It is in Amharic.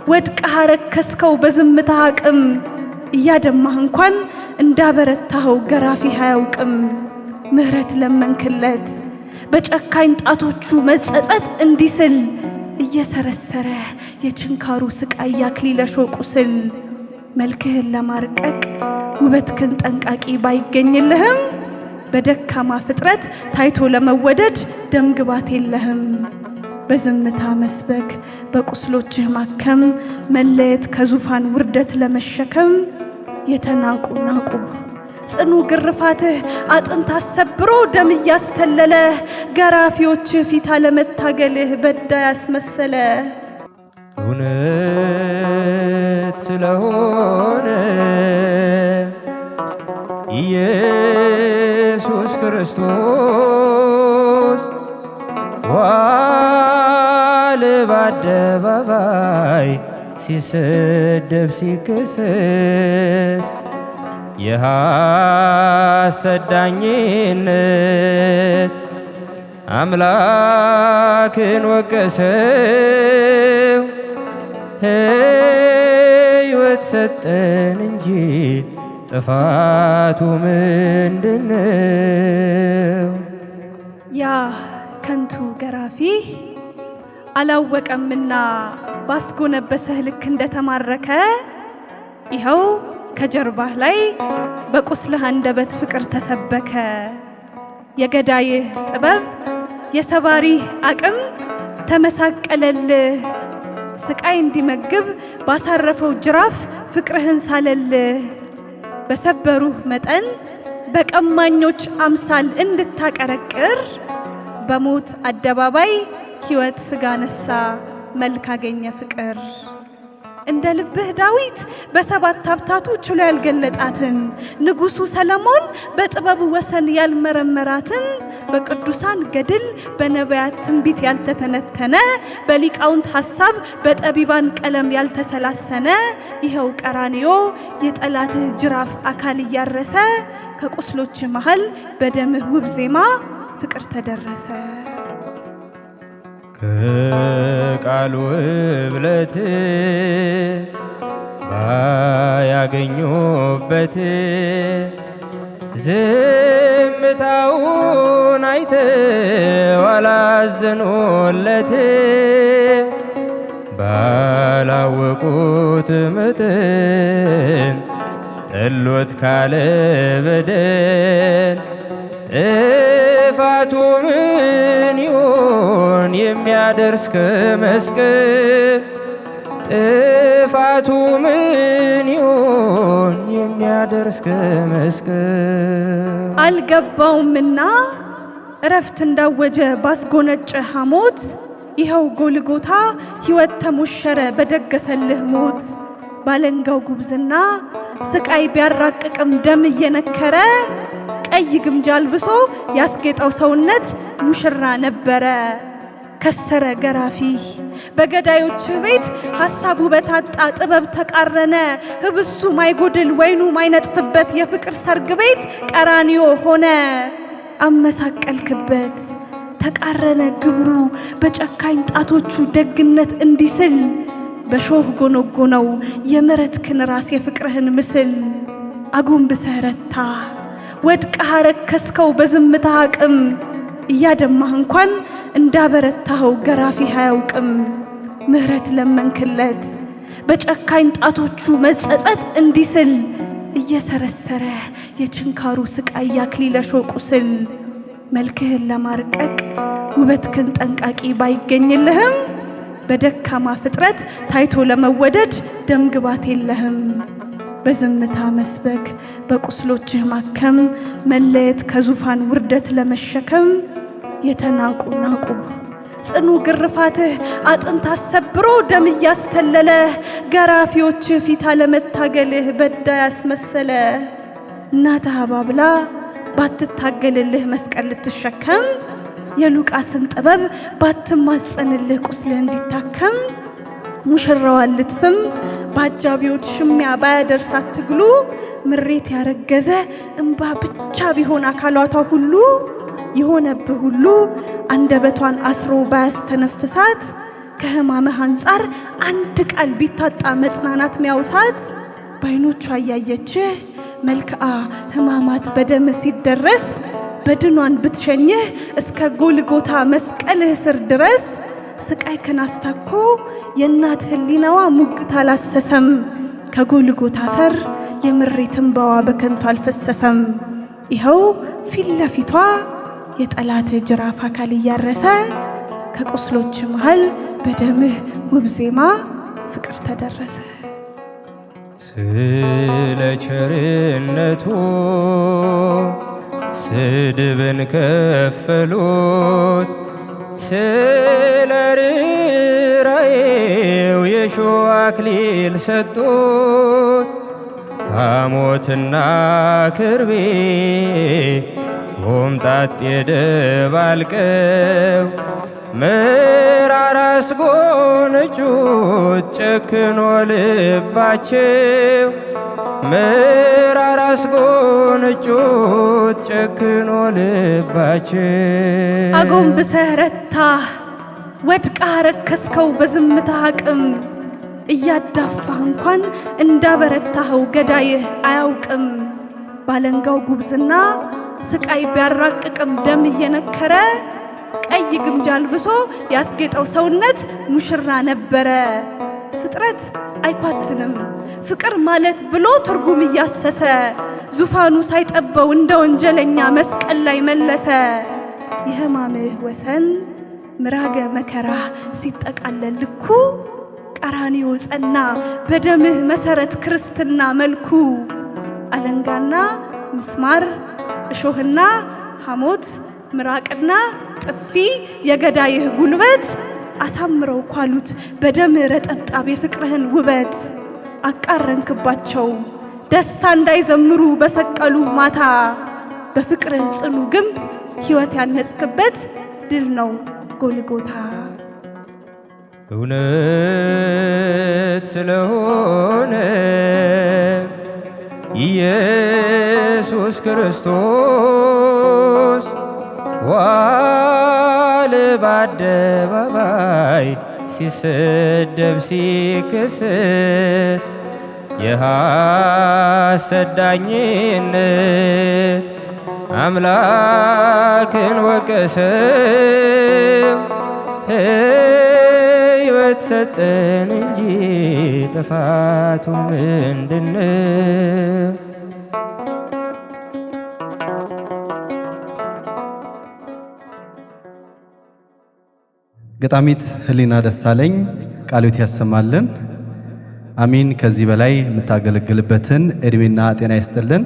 ወድቀህ አረከስከው በዝምታ አቅም እያደማህ እንኳን እንዳበረታኸው ገራፊህ አያውቅም። ምህረት ለመንክለት በጨካኝ ጣቶቹ መጸጸት እንዲስል እየሰረሰረ የችንካሩ ስቃይ ያክሊለ ሾህ ቁስል። መልክህን ለማርቀቅ ውበትክን ጠንቃቂ ባይገኝልህም በደካማ ፍጥረት ታይቶ ለመወደድ ደምግባት የለህም። በዝምታ መስበክ በቁስሎችህ ማከም መለየት ከዙፋን ውርደት ለመሸከም የተናቁ ናቁ ጽኑ ግርፋትህ አጥንት አሰብሮ ደም እያስተለለ ገራፊዎችህ ፊት አለመታገልህ በዳይ ያስመሰለ። እውነት ስለሆነ ኢየሱስ ክርስቶስ ዋለ በአደባባይ ሲሰደብ ሲከሰስ የሐሰት ዳኝነት አምላክን ወቀሰው። ሕይወት ሰጠን እንጂ ጥፋቱ ምንድነው? ያ ከንቱ ገራፊ አላወቀምና ባስጎነበሰህ ልክ እንደተማረከ ይኸው ከጀርባህ ላይ በቁስልህ አንደበት ፍቅር ተሰበከ። የገዳይህ ጥበብ የሰባሪህ አቅም ተመሳቀለልህ። ስቃይ እንዲመግብ ባሳረፈው ጅራፍ ፍቅርህን ሳለልህ። በሰበሩህ መጠን በቀማኞች አምሳል እንድታቀረቅር በሞት አደባባይ ሕይወት ሥጋ ነሳ መልክ አገኘ ፍቅር። እንደ ልብህ ዳዊት በሰባት ሀብታቱ ችሎ ያልገለጣትን ንጉሡ ሰለሞን በጥበቡ ወሰን ያልመረመራትን በቅዱሳን ገድል በነቢያት ትንቢት ያልተተነተነ በሊቃውንት ሐሳብ በጠቢባን ቀለም ያልተሰላሰነ ይኸው ቀራንዮ የጠላትህ ጅራፍ አካል እያረሰ ከቁስሎች መሃል በደምህ ውብ ዜማ ፍቅር ተደረሰ። ከቃሉ እብለት ባያገኙበት ዝምታውን አይተው አላዘኑለት። ባላወቁት መጠን ጥሎት ካለ በደል ጥፋቱ ምን ይሆን የሚያደርስ ከመስቀል? ጥፋቱ ምን ይሆን የሚያደርስ ከመስቀል? አልገባውምና እረፍት እንዳወጀ ባስጎነጨ ሐሞት ይኸው ጎልጎታ ሕይወት ተሞሸረ በደገሰልህ ሞት። ባለንጋው ጉብዝና ስቃይ ቢያራቅቅም ደም እየነከረ ቀይ ግምጃ አልብሶ ያስጌጠው ሰውነት ሙሽራ ነበረ። ከሰረ ገራፊ በገዳዮች ቤት ሐሳቡ በታጣ ጥበብ ተቃረነ። ህብስቱ ማይጎድል ወይኑ ማይነጥፍበት የፍቅር ሰርግ ቤት ቀራንዮ ሆነ። አመሳቀልክበት ተቃረነ ግብሩ በጨካኝ ጣቶቹ ደግነት እንዲስል በሾህ ጎነጎነው የምሕረትክን ራስ የፍቅርህን ምስል። አጎንብሰህ ረታ ወድቀህ አረከስከው በዝምታ አቅም እያደማህ እንኳን እንዳበረታኸው ገራፊህ አያውቅም። ምህረት ለመንክለት በጨካኝ ጣቶቹ መጸጸት እንዲስል እየሰረሰረ የችንካሩ ስቃይ ያክሊለ ሾህ ቁስል። መልክህን ለማርቀቅ ውበትክን ጠንቃቂ ባይገኝልህም በደካማ ፍጥረት ታይቶ ለመወደድ ደምግባት የለህም። በዝምታ መስበክ በቁስሎችህ ማከም መለየት ከዙፋን ውርደት ለመሸከም የተናቁ ናቁ ጽኑ ግርፋትህ አጥንት አሰብሮ ደም እያስተለለ ገራፊዎችህ ፊት አለመታገልህ በዳይ ያስመሰለ። እናትህ አባብላ ባትታገልልህ መስቀል ልትሸከም የሉቃስን ጥበብ ባትማጸንልህ ቁስልህ እንዲታከም ሙሽራዋን ልትስም በአጃቢዎች ሽሚያ ባያደርሳት ትግሉ ምሬት ያረገዘ እንባ ብቻ ቢሆን አካላቷ ሁሉ የሆነብህ ሁሉ አንደበቷን አስሮ ባያስተነፍሳት ከሕማምህ አንጻር አንድ ቃል ቢታጣ መጽናናት ሚያውሳት በዓይኖቿ እያየችህ መልክዓ ሕማማት በደም ሲደረስ በድኗን ብትሸኝህ እስከ ጎልጎታ መስቀልህ ስር ድረስ ስቃይክን አስታኮ የእናት ሕሊናዋ ሙግት አላሰሰም። ከጎልጎታ አፈር የምሬት እንባዋ በከንቱ አልፈሰሰም። ይኸው ፊት ለፊቷ የጠላት ጅራፍ አካል እያረሰ ከቁስሎች መሃል በደምህ ውብ ዜማ ፍቅር ተደረሰ። ስለ ቸርነቱ ስድብን ከፈሉት፣ ስለ ርኅራኄው የሾህ አክሊል ሰጡት። ሐሞትና ክርቤ ሆምጣጤ ደባልቀው መራራ አስጎነጩት ጨክኖ ልባቸው። መራራ አስጎነጩት ጨክኖ ልባቸው። አጎንብሰህ ረታህ ወድቃ ረከስከው በዝምታ አቅም እያዳፋህ እንኳን እንዳበረታኸው ገዳይህ አያውቅም። ባለንጋው ጉብዝና ስቃይ ቢያራቅቅም ደም እየነከረ ቀይ ግምጃ አልብሶ ያስጌጠው ሰውነት ሙሽራ ነበረ። ፍጥረት አይኳትንም ፍቅር ማለት ብሎ ትርጉም እያሰሰ ዙፋኑ ሳይጠበው እንደ ወንጀለኛ መስቀል ላይ መለሰ። የሕማምህ ወሰን ምራገ መከራህ ሲጠቃለል ልኩ ቀራንዮ ጸና በደምህ መሰረት ክርስትና መልኩ። አለንጋና ምስማር እሾህና ሐሞት ምራቅና ጥፊ የገዳይህ ጉልበት አሳምረው ኳሉት በደምህ ረጠብጣብ የፍቅርህን ውበት። አቃረንክባቸው ደስታ እንዳይዘምሩ በሰቀሉ ማታ በፍቅርህ ጽኑ ግንብ ሕይወት ያነጽክበት ድል ነው ጎልጎታ። እውነት ስለሆነ ኢየሱስ ክርስቶስ ዋለ በአደባባይ ሲሰደብ ሲከሰስ የሐሰት ዳኝነት አምላክን ወቀሰው። ሕይወት ሰጠን እንጂ ጥፋቱ ምንድነው? ገጣሚት ህሊና ደሳለኝ ቃልዮት ያሰማልን። አሚን። ከዚህ በላይ የምታገለግልበትን እድሜና ጤና ይስጥልን።